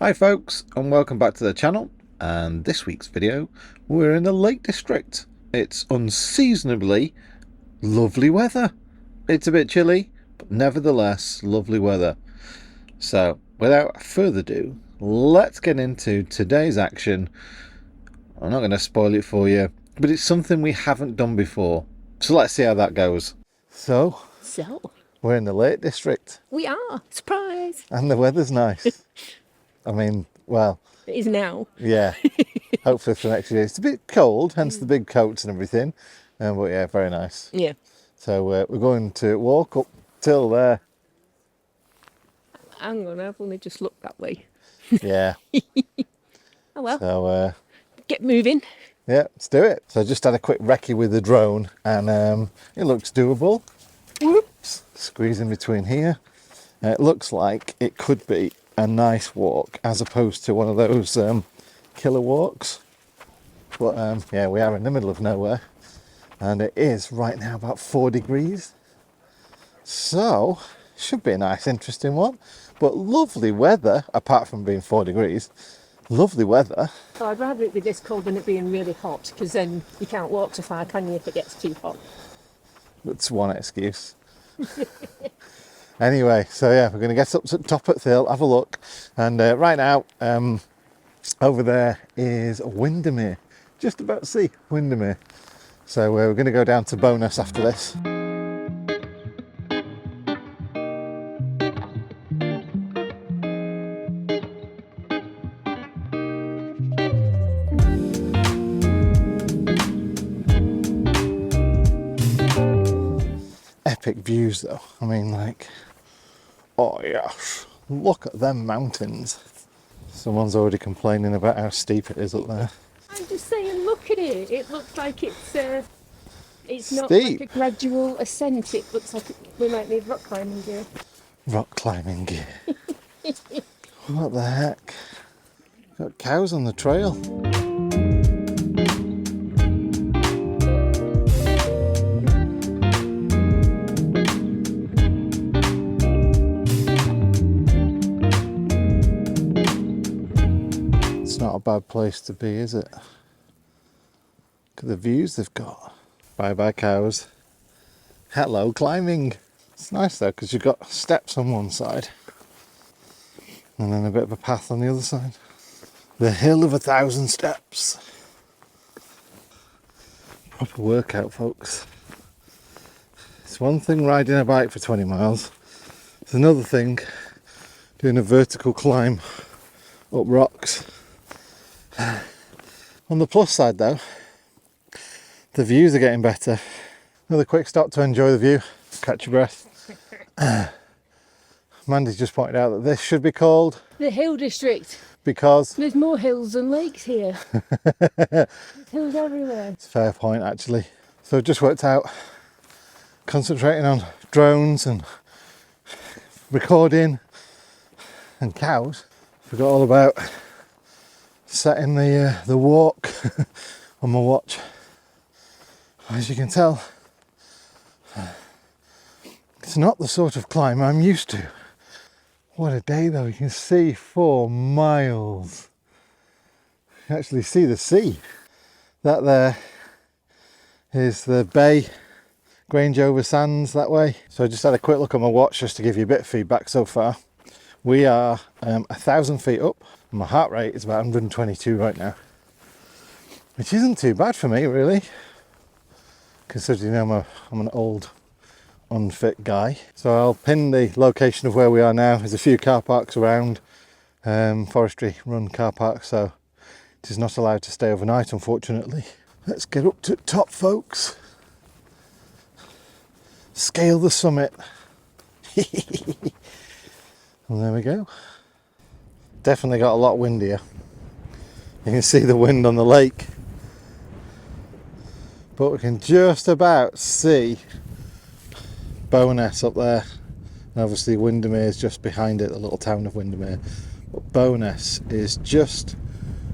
Hi folks, and welcome back to the channel. And this week's video, we're in the Lake District. It's unseasonably lovely weather. It's a bit chilly, but nevertheless lovely weather. So without further ado, let's get into today's action. I'm not going to spoil it for you, but it's something we haven't done before. So let's see how that goes. So we're in the Lake District. We are. Surprise. And the weather's nice. I mean, well, It is now. yeah, hopefully for next year. It's a bit cold, hence the big coats and everything, but yeah, very nice. Yeah. So we're going to walk up till there. Hang on, I've only just looked that way. Yeah. Oh well. So Get moving. yeah, let's do it. So I just had a quick recce with the drone, and it looks doable. Whoops! Squeeze in between here. It looks like it could be a nice walk as opposed to one of those killer walks. But yeah, we are in the middle of nowhere, and it is right now about 4 degrees. So should be a nice, interesting one. But lovely weather, apart from being 4 degrees. Lovely weather. Oh, I'd rather it be this cold than it being really hot, because then you can't walk so far, can you, if it gets too hot? That's one excuse. Anyway, so yeah, we're going to get up to the top at the hill, have a look, and right now over there is Windermere, just about to see Windermere. So we're going to go down to Bonus after this. Epic views though, I mean, like, oh yes, look at them mountains. Someone's already complaining about how steep it is up there. I'm just saying, look at it. It looks like it's not Steep. like a gradual ascent. It looks like we might need rock climbing gear. Rock climbing gear. What the heck? Got cows on the trail. It's not a bad place to be, is it? Look at the views they've got. Bye bye cows. Hello climbing. It's nice though, because you've got steps on one side and then a bit of a path on the other side. The hill of 1,000 steps. Proper workout, folks. It's one thing riding a bike for 20 miles. It's another thing doing a vertical climb up rocks. On the plus side though, the views are getting better. Another quick stop to enjoy the view, catch your breath. Mandy's just pointed out that this should be called The Hill District. because There's more hills than lakes here. There's hills everywhere. it's a fair point actually. So I've just worked out concentrating on drones and recording and cows. Forgot all about setting the walk on my watch. As you can tell, it's not the sort of climb I'm used to. What a day though, you can see 4 miles. You can actually see the sea. That there is the bay, Grange over Sands that way. So I just had a quick look at my watch just to give you a bit of feedback so far. We are 1,000 feet up. My heart rate is about 122 right now, which isn't too bad for me really, considering I'm an old unfit guy. So I'll pin the location of where we are now. There's a few car parks around, forestry run car parks, so it is not allowed to stay overnight unfortunately. Let's get up to the top, folks. Scale the summit. And there we go. Definitely got a lot windier. You can see the wind on the lake, but we can just about see Bowness up there, and obviously Windermere is just behind it, the little town of Windermere. But Bowness is just,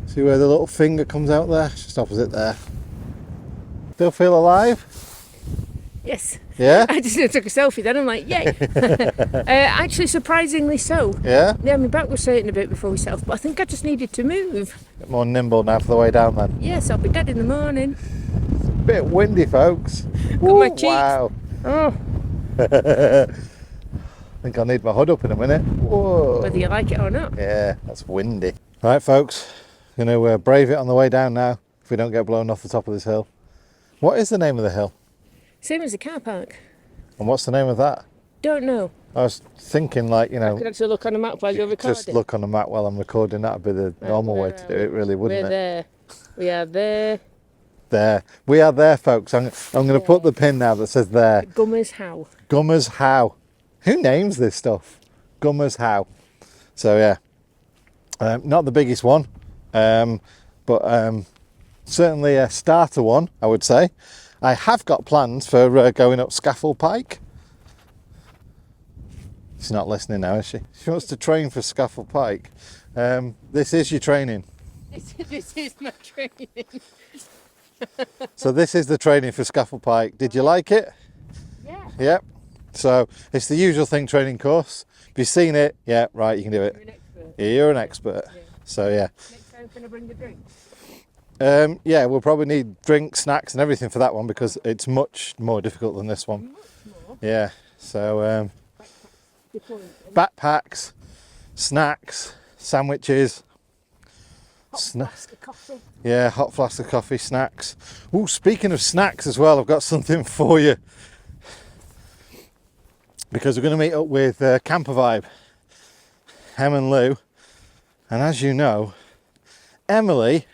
see where the little finger comes out there, just opposite there. Still feel alive? Yes. Yeah? I just took a selfie then. I'm like, yay. Actually, surprisingly so. Yeah? Yeah, my back was hurting a bit before we set off, but I think I just needed to move. Bit more nimble now for the way down then. Yes, I'll be dead in the morning. Bit windy, folks. Got my cheeks. Wow. Oh, I think I'll need my hood up in a minute. Whoa. whether you like it or not. Yeah, that's windy. Right, folks, going to brave it on the way down now if we don't get blown off the top of this hill. What is the name of the hill? Same as the car park. And what's the name of that? Don't know. I was thinking, like, you I know, could actually look on a map while you're recording. just look on the map while I'm recording. That'd be the normal way to do it, really, wouldn't We're it? there. We are there. There. We are there, folks. I'm going to put the pin now that says there. Gummers How. Gummers How. Who names this stuff? Gummers How. So, yeah. Not the biggest one, but certainly a starter one, I would say. I have got plans for going up Scaffold Pike. She's not listening now, is she? She wants to train for Scaffold Pike. This is your training. This is my training. So this is the training for Scaffold Pike. Did you like it? Yeah. Yep. So it's the usual thing, training course. If you've seen it, yeah, right, you can do it. You're an expert. You're an expert. Yeah. So yeah. Next time, can I bring the drink? Yeah, we'll probably need drinks, snacks and everything for that one because it's much more difficult than this one. Much more. Yeah. So Before backpacks, snacks, sandwiches. hot flask of coffee. Yeah, hot flask of coffee, snacks. Oh, speaking of snacks as well, I've got something for you. Because we're going to meet up with Camper Vibe, Em and Lou. And as you know, Emily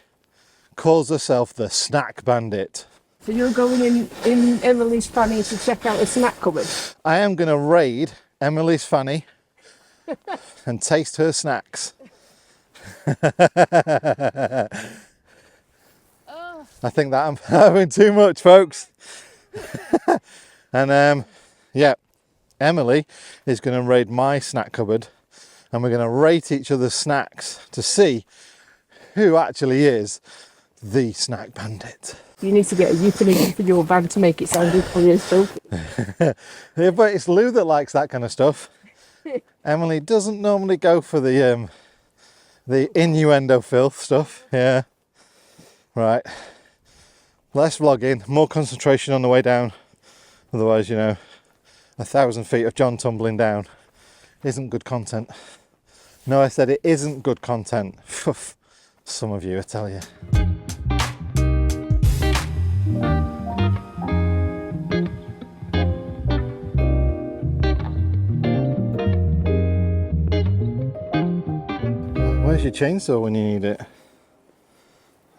calls herself the snack bandit. So you're going in Emily's fanny to check out the snack cupboard? I am going to raid Emily's fanny and taste her snacks. Oh. I think that I'm having too much, folks. And yeah, Emily is going to raid my snack cupboard and we're going to rate each other's snacks to see who actually is the snack bandit. You need to get a euphemism for your van to make it sound equally as filthy. Yeah, but it's Lou that likes that kind of stuff. Emily doesn't normally go for the innuendo filth stuff. Yeah. Right. Less vlogging, more concentration on the way down. Otherwise, you know, 1,000 feet of John tumbling down isn't good content. No, I said it isn't good content. Some of you, I tell you. Where's your chainsaw when you need it?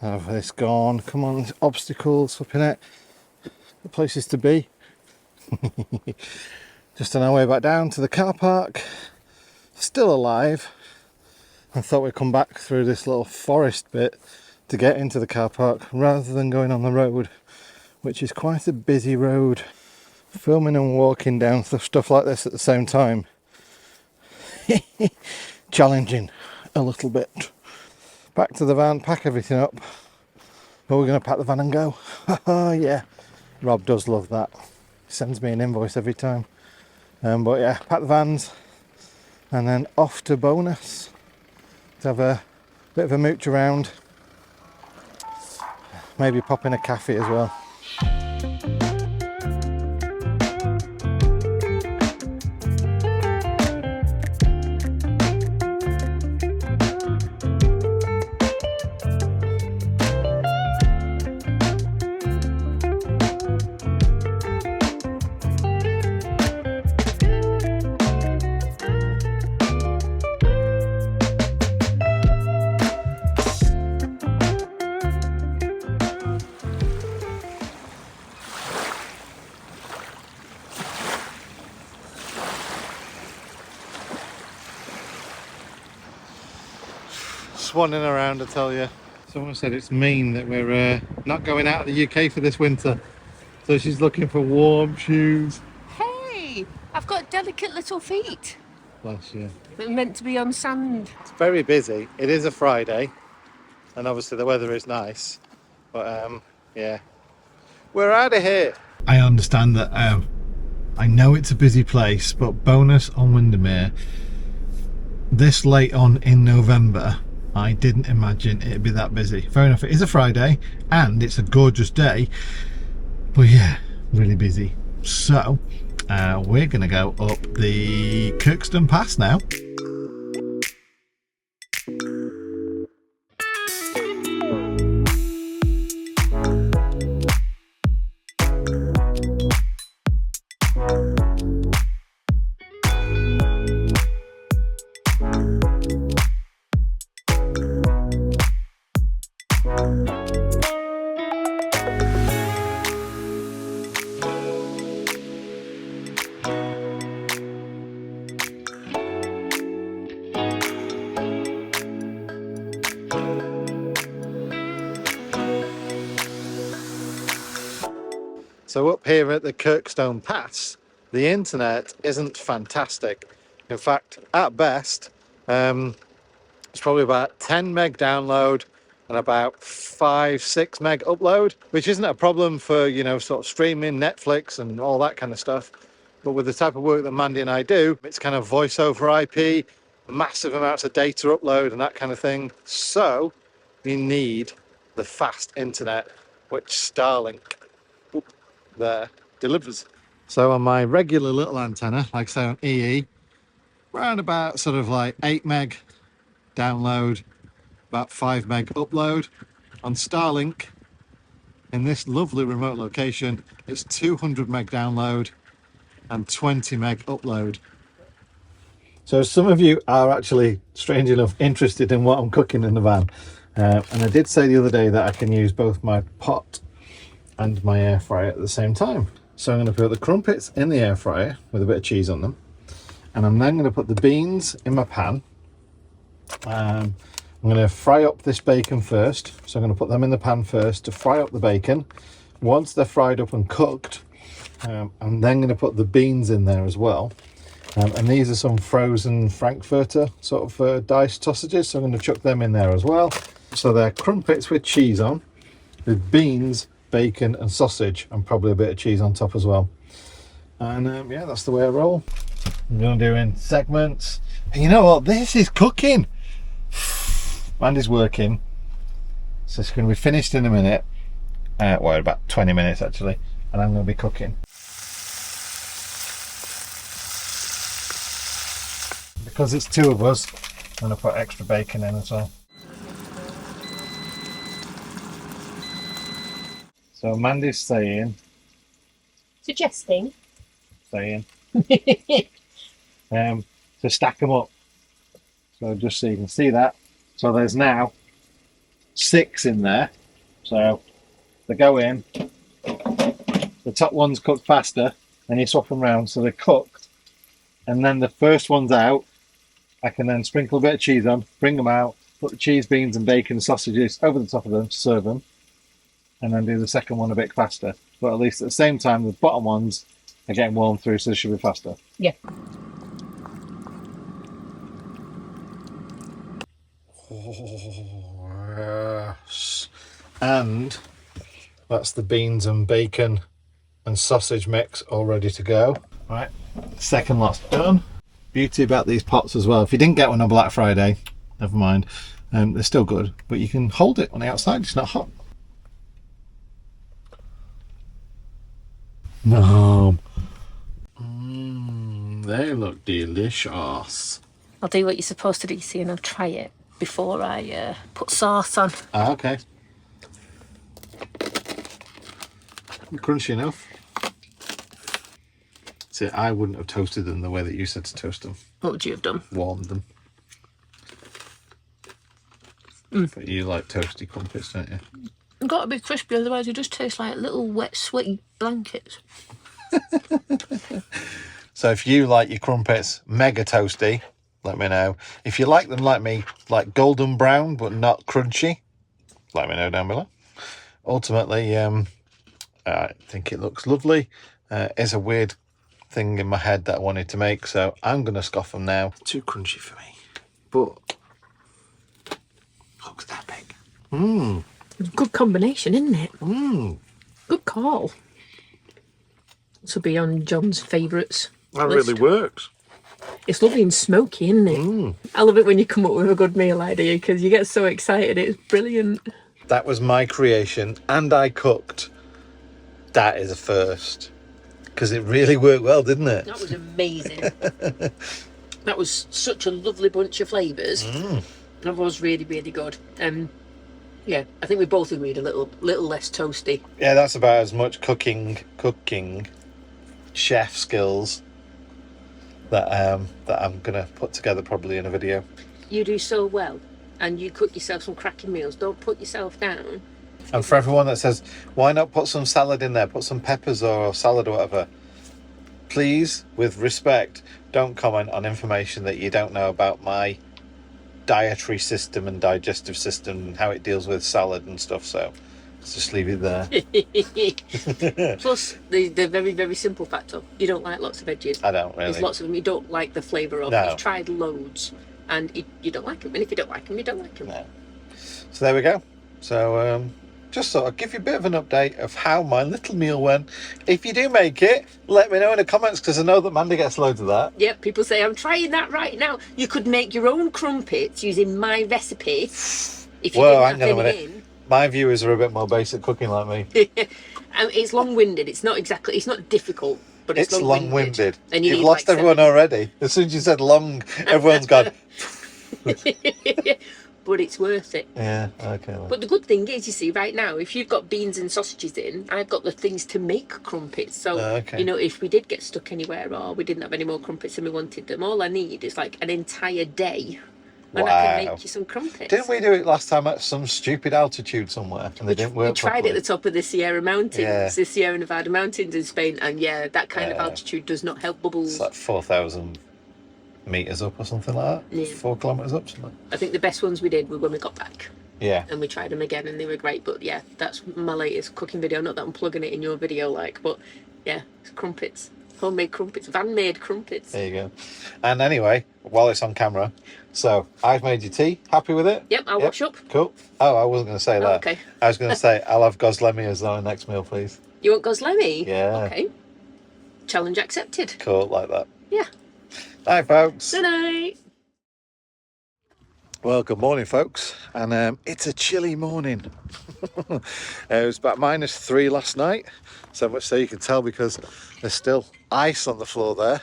Have this gone? Come on, there's obstacles up in it. The places to be. Just on our way back down to the car park. Still alive. I thought we'd come back through this little forest bit to get into the car park rather than going on the road, which is quite a busy road. Filming and walking down stuff like this at the same time. Challenging a little bit. Back to the van, pack everything up. But we're going to pack the van and go. Yeah, Rob does love that. Sends me an invoice every time. But yeah, pack the vans and then off to Bonus to have a bit of a mooch around. Maybe pop in a cafe as well. Swanning around, I tell you. Someone said it's mean that we're not going out of the UK for this winter. So she's looking for warm shoes. Hey, I've got delicate little feet Bless you. that are meant to be on sand. It's very busy. It is a Friday. And obviously the weather is nice. But yeah. We're out of here. I understand that I know it's a busy place, but bonus on Windermere, this late on in November, I didn't imagine it'd be that busy. Fair enough, it is a Friday and it's a gorgeous day, but yeah, really busy. So we're gonna go up the Kirkstone Pass now. So up here at the Kirkstone Pass, the internet isn't fantastic. In fact, at best, it's probably about 10 meg download and about 5-6 meg upload, which isn't a problem for, you know, sort of streaming Netflix and all that kind of stuff. But with the type of work that Mandy and I do, it's kind of voice over IP, massive amounts of data upload and that kind of thing. So you need the fast internet, which Starlink there delivers. So on my regular little antenna, like I say on EE, around about sort of like 8 meg download, about 5 meg upload. On Starlink, in this lovely remote location, it's 200 meg download and 20 meg upload. So some of you are actually, strange enough, interested in what I'm cooking in the van. And I did say the other day that I can use both my pot and my air fryer at the same time. So I'm going to put the crumpets in the air fryer with a bit of cheese on them. And I'm then going to put the beans in my pan. I'm going to fry up this bacon first. So I'm going to put them in the pan first to fry up the bacon. Once they're fried up and cooked, I'm then going to put the beans in there as well. And these are some frozen Frankfurter sort of diced sausages. So I'm going to chuck them in there as well. So they're crumpets with cheese on, with beans, bacon and sausage, and probably a bit of cheese on top as well. And yeah, that's the way I roll. I'm going to do in segments. And you know what? This is cooking. Mandy's working, so it's going to be finished in a minute. Well, about 20 minutes actually, and I'm going to be cooking. Because it's two of us, I'm going to put extra bacon in as well. So Mandy's saying Suggesting. To stack them up. So just so you can see that. So there's now 6 in there. So they go in. The top ones cook faster, and you swap them around so they're cooked. And then the first one's out. I can then sprinkle a bit of cheese on, bring them out, put the cheese, beans and bacon and sausages over the top of them to serve them. And then do the second one a bit faster. But at least at the same time, the bottom ones are getting warmed through, so they should be faster. Yeah. Oh, yes. And that's the beans and bacon and sausage mix all ready to go. Right, second lot's done. Beauty about these pots as well, if you didn't get one on Black Friday, never mind, they're still good, but you can hold it on the outside, it's not hot. No. They look delicious. I'll do what you're supposed to do, see, and I'll try it before I put sauce on. Ah, okay. Crunchy enough. See, I wouldn't have toasted them the way that you said to toast them. What would you have done? Warmed them. But you like toasty crumpets, don't you? They've got to be crispy, otherwise they just taste like little wet, sweaty blankets. So if you like your crumpets mega toasty, let me know. If you like them like me, like golden brown but not crunchy, let me know down below. Ultimately, I think it looks lovely. It's a weird thing in my head that I wanted to make, so I'm going to scoff them now. Too crunchy for me, but looks epic. Good combination, isn't it? Mm. Good call. to be on John's favourites. That list. really works. It's lovely and smoky, isn't it? I love it when you come up with a good meal idea because you get so excited. It's brilliant. That was my creation, and I cooked. That is a first, because it really worked well, didn't it? That was amazing. That was such a lovely bunch of flavours. That was really, really good. Yeah, I think we both agreed a little less toasty. Yeah, that's about as much cooking chef skills that I'm gonna put together probably in a video. You do so well, and you cook yourself some cracking meals. Don't put yourself down. And for everyone that says, why not put some salad in there, put some peppers or salad or whatever, please, with respect, don't comment on information that you don't know about my dietary system and digestive system and how it deals with salad and stuff. So let's just leave it there. Plus, the very, very simple factor, you don't like lots of veggies. I don't really. There's lots of them you don't like the flavour of. No. You've tried loads and you don't like them. And if you don't like them, you don't like them. No. So there we go. So just thought I'd give you a bit of an update of how my little meal went. If you do make it, let me know in the comments, because I know that Mandy gets loads of that. Yep, people say, I'm trying that right now. You could make your own crumpets using my recipe. If you didn't have any in. My viewers are a bit more basic cooking like me. It's long-winded. It's not difficult, but it's long-winded. And you've lost everyone already. As soon as you said long, everyone's gone. But it's worth it. Yeah, okay. Then. But the good thing is, you see, right now, if you've got beans and sausages in, I've got the things to make crumpets. So, you know, if we did get stuck anywhere or we didn't have any more crumpets and we wanted them, all I need is like an entire day. And I can make you some crumpets. Didn't we do it last time at some stupid altitude somewhere and they didn't work properly? We tried it at the top of the Sierra Mountains, the Sierra Nevada Mountains in Spain, and yeah, that kind of altitude does not help bubbles. It's like 4,000 metres up or something like that. Yeah. 4 kilometres up, something. I think the best ones we did were when we got back. Yeah. And we tried them again and they were great. But yeah, that's my latest cooking video. Not that I'm plugging it in your video, but yeah, it's crumpets. Homemade crumpets, van-made crumpets. There you go. And anyway, while it's on camera, so I've made you tea. Happy with it? Yep, I'll wash up. Cool. Oh, I wasn't going to say that. Okay. I was going to say, I'll have goslemi as our next meal, please. You want goslemi? Yeah. Okay. Challenge accepted. Cool, like that. Yeah. Hi, folks. Good night. Well, good morning, folks. And it's a chilly morning. It was about -3 last night. So much so you can tell because there's still ice on the floor there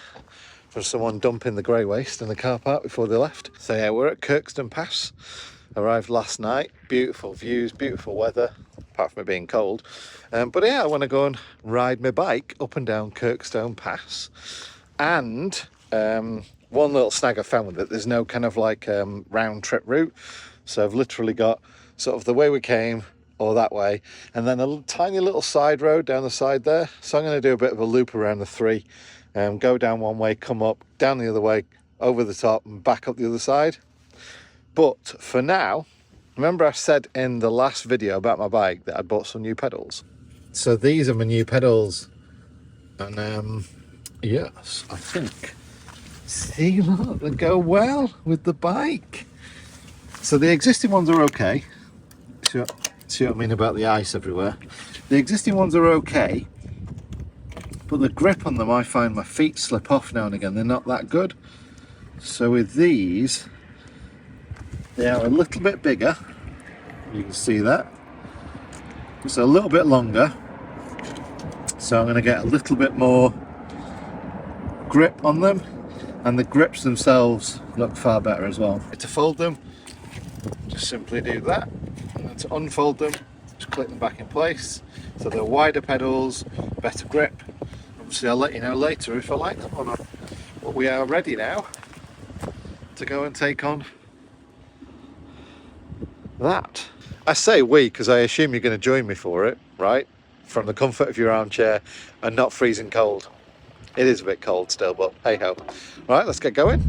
from someone dumping the grey waste in the car park before they left. So yeah, we're at Kirkstone Pass. Arrived last night. Beautiful views, beautiful weather, apart from it being cold. But yeah, I want to go and ride my bike up and down Kirkstone Pass. And one little snag I found with it, there's no kind of like round trip route. So I've literally got sort of the way we came or that way, and then a tiny little side road down the side there. So I'm going to do a bit of a loop around the 3, go down one way, come up, down the other way, over the top and back up the other side. But for now, remember I said in the last video about my bike that I'd bought some new pedals. So these are my new pedals, and yes, I think, see, look, they go well with the bike. So the existing ones are okay. See what I mean about the ice everywhere? The existing ones are okay, but the grip on them, I find my feet slip off now and again. They're not that good. So with these, they are a little bit bigger. You can see that. It's a little bit longer. So I'm going to get a little bit more grip on them, and the grips themselves look far better as well. To fold them, just simply do that, and then to unfold them, just click them back in place. So they're wider pedals, better grip. Obviously I'll let you know later if I like them or not. But we are ready now to go and take on that. I say we because I assume you're going to join me for it, right? From the comfort of your armchair and not freezing cold. It is a bit cold still, but hey ho. Right, let's get going.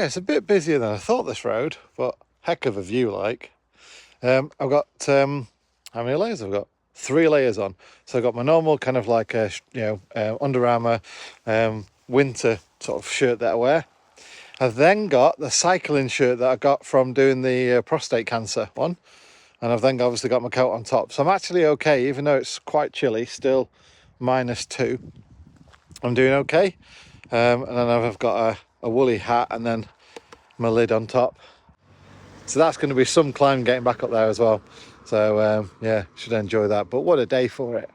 yeah, it's a bit busier than I thought, this road, but heck of a view, like. I've got, how many layers have I got? 3 layers on. So I've got my normal kind of like a, Under Armour winter sort of shirt that I wear. I've then got the cycling shirt that I got from doing the prostate cancer one. And I've then obviously got my coat on top. So I'm actually okay, even though it's quite chilly, still -2. I'm doing okay. And then I've got a woolly hat and then my lid on top. So that's going to be some climb getting back up there as well. So yeah, should enjoy that. But what a day for it.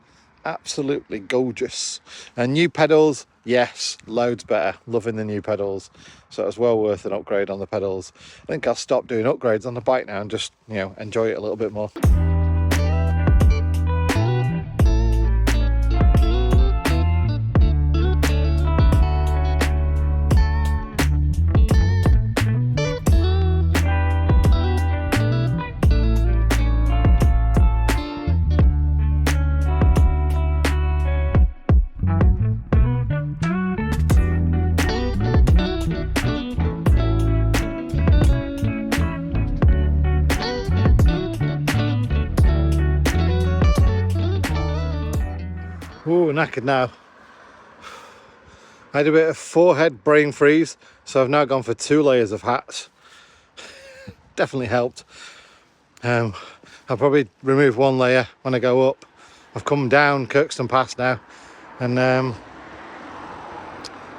Absolutely gorgeous. And new pedals, yes, loads better. Loving the new pedals. So it's well worth an upgrade on the pedals. I think I'll stop doing upgrades on the bike now and just, enjoy it a little bit more. Ooh, knackered now. I had a bit of forehead brain freeze, so I've now gone for 2 layers of hats. Definitely helped. I'll probably remove 1 layer when I go up. I've come down Kirkstone Pass now, and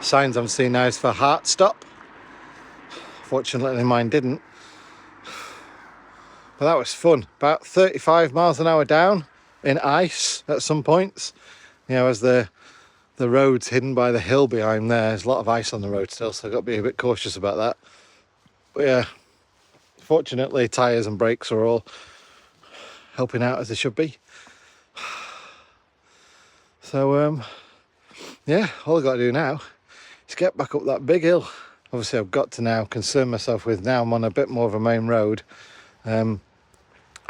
signs I'm seeing now is for heart stop. Fortunately mine didn't. But that was fun. About 35 miles an hour down in ice at some points. As the road's hidden by the hill behind there's a lot of ice on the road still, so I've got to be a bit cautious about that. But yeah, fortunately tyres and brakes are all helping out as they should be. So yeah, all I've got to do now is get back up that big hill. Obviously I've got to now concern myself with, now I'm on a bit more of a main road. I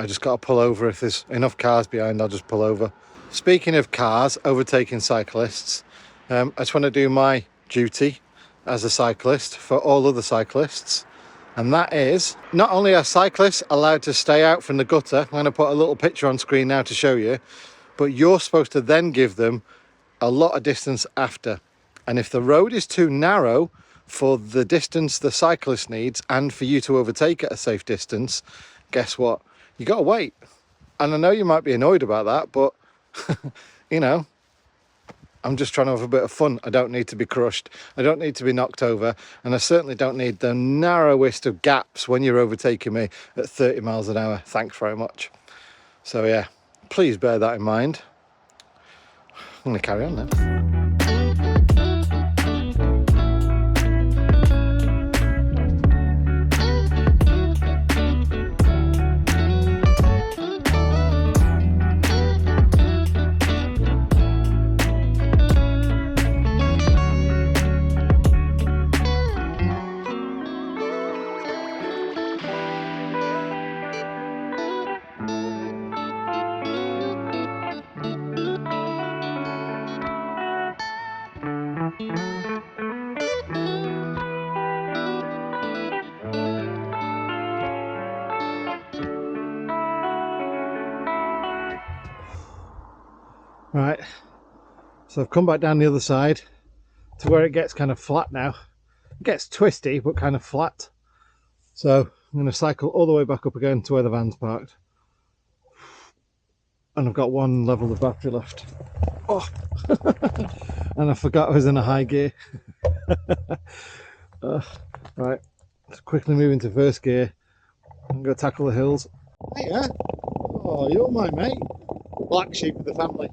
just got to pull over. If there's enough cars behind, I'll just pull over. Speaking of cars overtaking cyclists, I just want to do my duty as a cyclist for all other cyclists, and that is, not only are cyclists allowed to stay out from the gutter, I'm going to put a little picture on screen now to show you, but you're supposed to then give them a lot of distance after. And if the road is too narrow for the distance the cyclist needs and for you to overtake at a safe distance, guess what? You got to wait. And I know you might be annoyed about that, but I'm just trying to have a bit of fun. I don't need to be crushed. I don't need to be knocked over. And I certainly don't need the narrowest of gaps when you're overtaking me at 30 miles an hour. Thanks very much. So yeah, please bear that in mind. I'm going to carry on now. Right, so I've come back down the other side to where it gets kind of flat now. It gets twisty, but kind of flat. So I'm going to cycle all the way back up again to where the van's parked. And I've got 1 level of battery left. Oh, and I forgot I was in a high gear. Right, let's quickly move into first gear. I'm going to tackle the hills. Hiya. Oh, you're my mate. Black sheep of the family.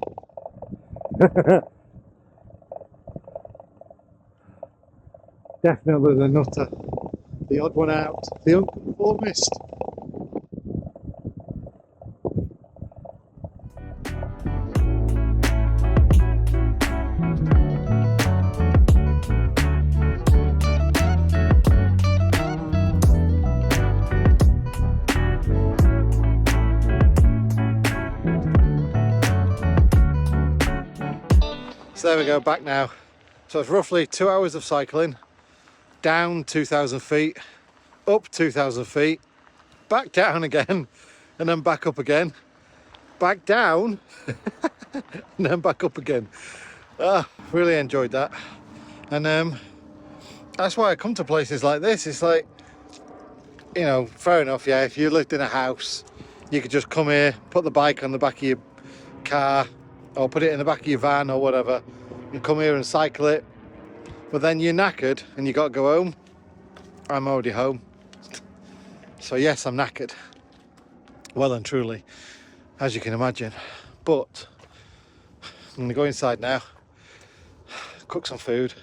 Definitely the nutter, the odd one out, the unconformist. So there we go, back now. So it's roughly 2 hours of cycling down 2,000 feet, up 2,000 feet, back down again, and then back up again, back down, and then back up again. Really enjoyed that. And that's why I come to places like this. It's like, you know, fair enough, yeah, if you lived in a house, you could just come here, put the bike on the back of your car, or put it in the back of your van or whatever, and come here and cycle it. But then you're knackered and you got to go home. I'm already home. So yes, I'm knackered. Well and truly, as you can imagine. But I'm going to go inside now, cook some food,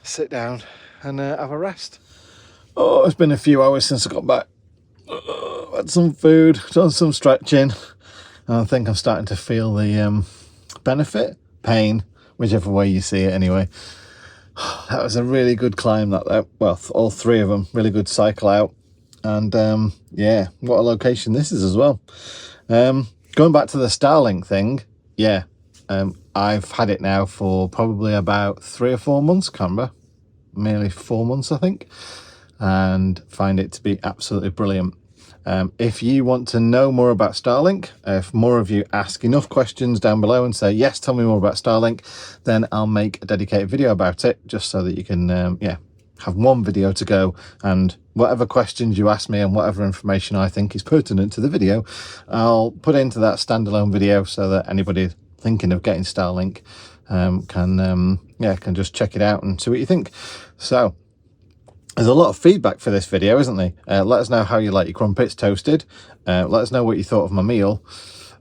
sit down and have a rest. Oh, it's been a few hours since I got back. Had some food, done some stretching. And I think I'm starting to feel the benefit, pain, whichever way you see it anyway. That was a really good climb, that well, all three of them, really good cycle out. And yeah, what a location this is as well. Going back to the Starlink thing, yeah, I've had it now for probably about 3 or 4 months, can't remember, nearly 4 months I think, and find it to be absolutely brilliant. If you want to know more about Starlink, if more of you ask enough questions down below and say, yes, tell me more about Starlink, then I'll make a dedicated video about it, just so that you can, yeah, have one video to go, and whatever questions you ask me and whatever information I think is pertinent to the video, I'll put into that standalone video so that anybody thinking of getting Starlink can just check it out and see what you think. So, there's a lot of feedback for this video, isn't there? Let us know how you like your crumpets toasted. Let us know what you thought of my meal.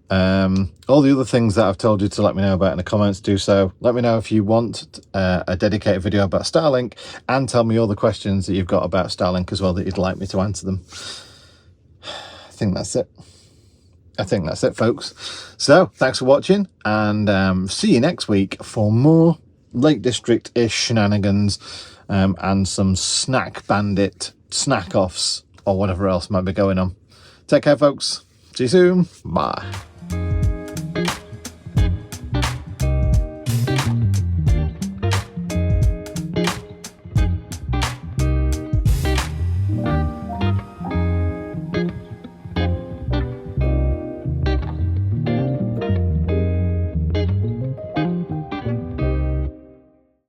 All the other things that I've told you to let me know about in the comments, do so. Let me know if you want a dedicated video about Starlink, and tell me all the questions that you've got about Starlink as well that you'd like me to answer them. I think that's it. I think that's it, folks. So, thanks for watching, and see you next week for more Lake District-ish shenanigans. And some snack bandit snack offs or whatever else might be going on. Take care, folks. See you soon. Bye.